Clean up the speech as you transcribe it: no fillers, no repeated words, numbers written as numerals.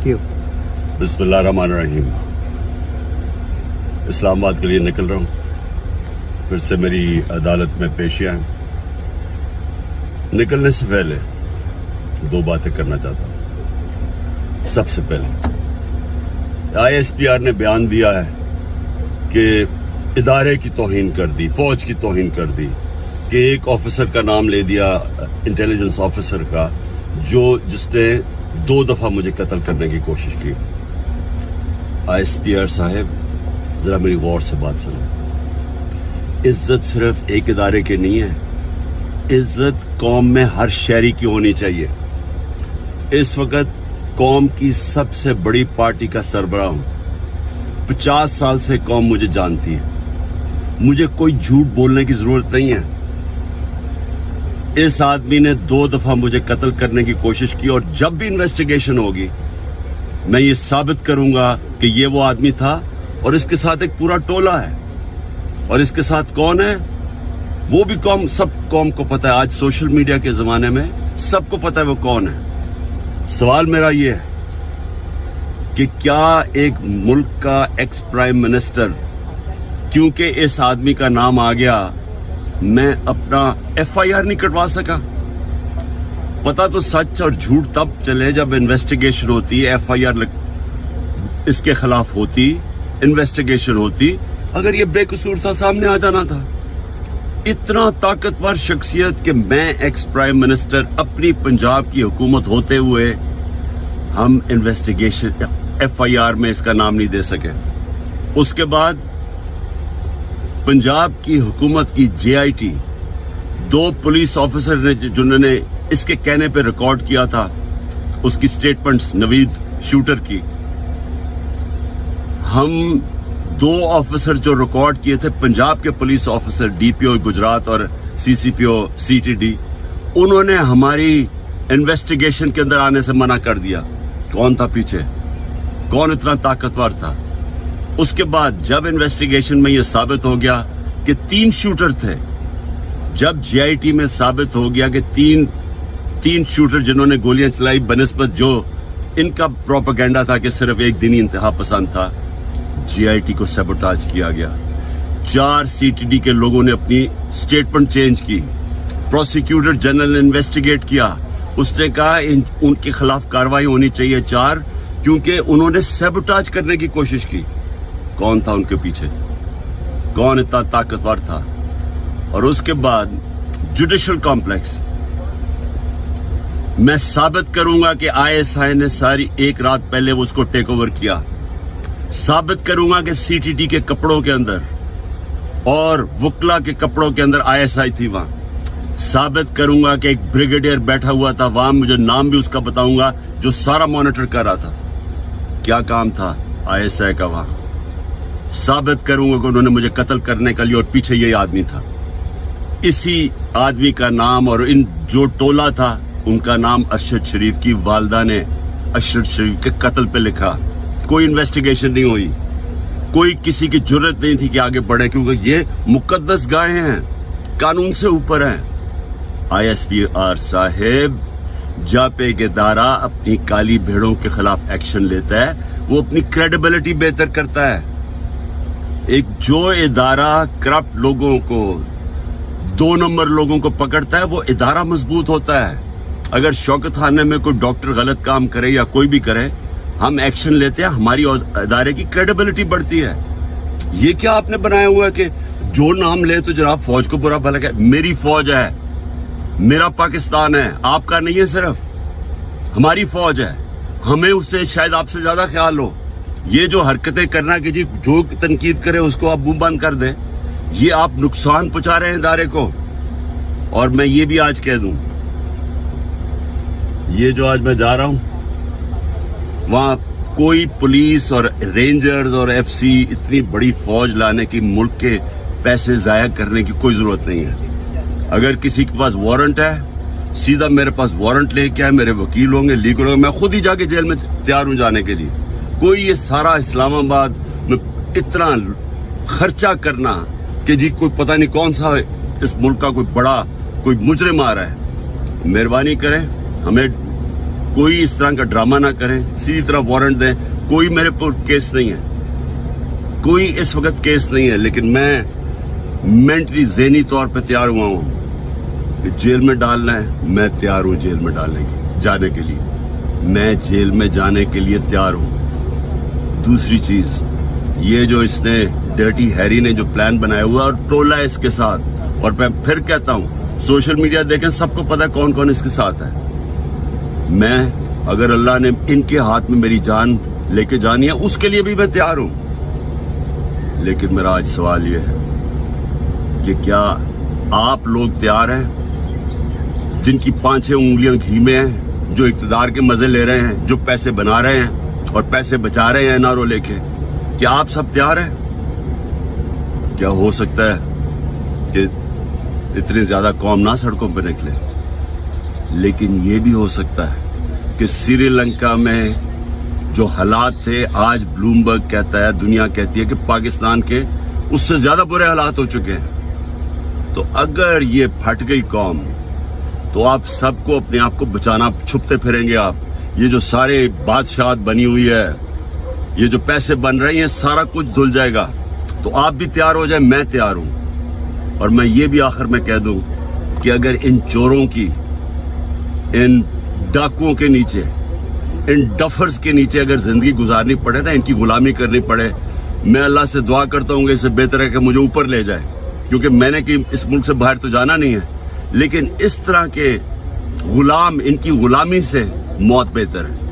you. बिस्मिल्लाहिर्रहमानिर्रहीम। इस्लामाबाद के लिए निकल रहा हूँ, फिर से मेरी अदालत में पेशियाँ हैं। निकलने से पहले दो बातें करना चाहता हूँ। सबसे पहले ISPR ने बयान दिया है कि इदारे की तौहीन कर दी, फौज की तौहीन कर दी, कि एक ऑफिसर का नाम ले दिया, इंटेलिजेंस ऑफिसर का, जिसने 2 दफा मुझे कत्ल करने की कोशिश की। ISPR साहब, जरा मेरी गौर से बात सुनो। इज्जत सिर्फ एक इदारे की नहीं है, इज्जत कौम में हर शहरी की होनी चाहिए। इस वक्त कौम की सबसे बड़ी पार्टी का सरबराह हूं। 50 साल से कौम मुझे जानती है, मुझे कोई झूठ बोलने की जरूरत नहीं है। इस आदमी ने 2 दफा मुझे कत्ल करने की कोशिश की, और जब भी इन्वेस्टिगेशन होगी मैं ये साबित करूंगा कि ये वो आदमी था, और इसके साथ एक पूरा टोला है। और इसके साथ कौन है वो भी सब कौम को पता है। आज सोशल मीडिया के जमाने में सबको पता है वो कौन है। सवाल मेरा ये है कि क्या एक मुल्क का एक्स प्राइम मिनिस्टर, क्योंकि इस आदमी का नाम आ गया, मैं अपना FIR नहीं कटवा सका? पता तो सच और झूठ तब चले जब इन्वेस्टिगेशन होती है, FIR इसके खिलाफ होती, इन्वेस्टिगेशन होती। अगर ये बेकसूर था, सामने आ जाना था। इतना ताकतवर शख्सियत कि मैं एक्स प्राइम मिनिस्टर, अपनी पंजाब की हुकूमत होते हुए हम इन्वेस्टिगेशन FIR में इसका नाम नहीं दे सके। उसके बाद पंजाब की हुकूमत की JIT, 2 पुलिस ऑफिसर ने जिन्होंने इसके कहने पे रिकॉर्ड किया था उसकी स्टेटमेंट्स, नवीद शूटर की, हम 2 ऑफिसर जो रिकॉर्ड किए थे, पंजाब के पुलिस ऑफिसर DPO गुजरात और CCPO CTD, उन्होंने हमारी इन्वेस्टिगेशन के अंदर आने से मना कर दिया। कौन था पीछे? कौन इतना ताकतवर था? उसके बाद जब इन्वेस्टिगेशन में यह साबित हो गया कि 3 शूटर थे, जब JIT में साबित हो गया कि तीन शूटर जिन्होंने गोलियां चलाई, बनिस्बत जो इनका प्रोपेगेंडा था कि सिर्फ एक दिन ही इंतहा पसंद था, JIT को सैबोटाज किया गया। 4 CTD के लोगों ने अपनी स्टेटमेंट चेंज की। प्रोसिक्यूटर जनरल ने इन्वेस्टिगेट किया, उसने कहा उनके खिलाफ कार्रवाई होनी चाहिए 4, क्योंकि उन्होंने सैबोटाज करने की कोशिश की। कौन था उनके पीछे? कौन इतना ताकतवर था? और उसके बाद जुडिशल कॉम्प्लेक्स, मैं साबित करूंगा कि ISI ने सारी एक रात पहले उसको टेक ओवर किया। साबित करूंगा कि CTD के कपड़ों के अंदर और वकला के कपड़ों के अंदर ISI थी वहां। साबित करूंगा कि एक ब्रिगेडियर बैठा हुआ था वहां, मुझे नाम भी उसका बताऊंगा, जो सारा मॉनिटर कर रहा था। क्या काम था ISI का वहां? साबित करूंगा कि उन्होंने मुझे कत्ल करने के लिए, और पीछे यही आदमी था। इसी आदमी का नाम और इन जो टोला था उनका नाम अरशद शरीफ की वालदा ने अरशद शरीफ के कत्ल पे लिखा। कोई इन्वेस्टिगेशन नहीं हुई, कोई किसी की जुर्रत नहीं थी कि आगे बढ़े, क्योंकि ये मुकद्दस गायें हैं, कानून से ऊपर हैं। ISPR साहेब, जब एक इदारा अपनी काली भेड़ों के खिलाफ एक्शन लेता है, वो अपनी क्रेडिबिलिटी बेहतर करता है। एक जो इदारा करप्ट लोगों को, 2 नंबर लोगों को पकड़ता है, वो इदारा मजबूत होता है। अगर शौकत खाने में कोई डॉक्टर गलत काम करे या कोई भी करे, हम एक्शन लेते हैं, हमारी इदारे की क्रेडिबिलिटी बढ़ती है। ये क्या आपने बनाया हुआ है कि जो नाम ले तो जनाब फौज को बुरा भला कहे? मेरी फौज है, मेरा पाकिस्तान है, आपका नहीं है, सिर्फ हमारी फौज है। हमें उससे शायद आपसे ज्यादा ख्याल हो। ये जो हरकतें करना कि जी जो तनकीद करे उसको आप मुंह बंद कर दें, ये आप नुकसान पहुंचा रहे हैं इदारे को। और मैं ये भी आज कह दूं, ये जो आज मैं जा रहा हूं, वहां कोई पुलिस और रेंजर्स और FC इतनी बड़ी फौज लाने की, मुल्क के पैसे जाया करने की कोई जरूरत नहीं है। अगर किसी के पास वारंट है, सीधा मेरे पास वारंट लेके आए, मेरे वकील होंगे, लीगल होंगे, मैं खुद ही जाके जेल में तैयार हूं जाने के लिए। कोई ये सारा इस्लामाबाद में इतना खर्चा करना कि जी कोई पता नहीं कौन सा इस मुल्क का कोई बड़ा कोई मुजरिम आ रहा है, मेहरबानी करें, हमें कोई इस तरह का ड्रामा ना करें, सीधी तरह वारंट दें। कोई मेरे पर केस नहीं है, कोई इस वक्त केस नहीं है, लेकिन मैं मेंटली ज़हनी तौर पे तैयार हुआ हूँ कि जेल में डालना है, मैं तैयार हूँ जेल में जाने के लिए, मैं जेल में जाने के लिए तैयार हूँ। दूसरी चीज, ये जो इसने डर्टी हैरी ने जो प्लान बनाया हुआ और टोला है इसके साथ, और मैं फिर कहता हूँ सोशल मीडिया देखें, सबको पता है कौन कौन इसके साथ है। मैं अगर अल्लाह ने इनके हाथ में मेरी जान लेके जानी है, उसके लिए भी मैं तैयार हूं। लेकिन मेरा आज सवाल ये है कि क्या आप लोग तैयार हैं, जिनकी 5-6 उंगलियां घी में हैं, जो इक़्तिदार के मजे ले रहे हैं, जो पैसे बना रहे हैं और पैसे बचा रहे हैं नारों लेके, क्या आप सब तैयार हैं? क्या हो सकता है कि इतनी ज्यादा कौम ना सड़कों पर निकले, लेकिन ये भी हो सकता है कि श्रीलंका में जो हालात थे, आज ब्लूमबर्ग कहता है, दुनिया कहती है कि पाकिस्तान के उससे ज्यादा बुरे हालात हो चुके हैं। तो अगर ये फट गई कौम, तो आप सबको अपने आप को बचाना, छुपते फिरेंगे आप। ये जो सारे बादशाहत बनी हुई है, ये जो पैसे बन रहे हैं, सारा कुछ धुल जाएगा। तो आप भी तैयार हो जाए, मैं तैयार हूं। और मैं ये भी आखिर में कह दूं कि अगर इन चोरों की, इन डाकुओं के नीचे, इन डफर्स के नीचे अगर जिंदगी गुजारनी पड़े ना, इनकी गुलामी करनी पड़े, मैं अल्लाह से दुआ करता हूँ कि इससे बेहतर है कि मुझे ऊपर ले जाए, क्योंकि मैंने कि इस मुल्क से बाहर तो जाना नहीं है। लेकिन इस तरह के गुलाम, इनकी गुलामी से मौत बेहतर है।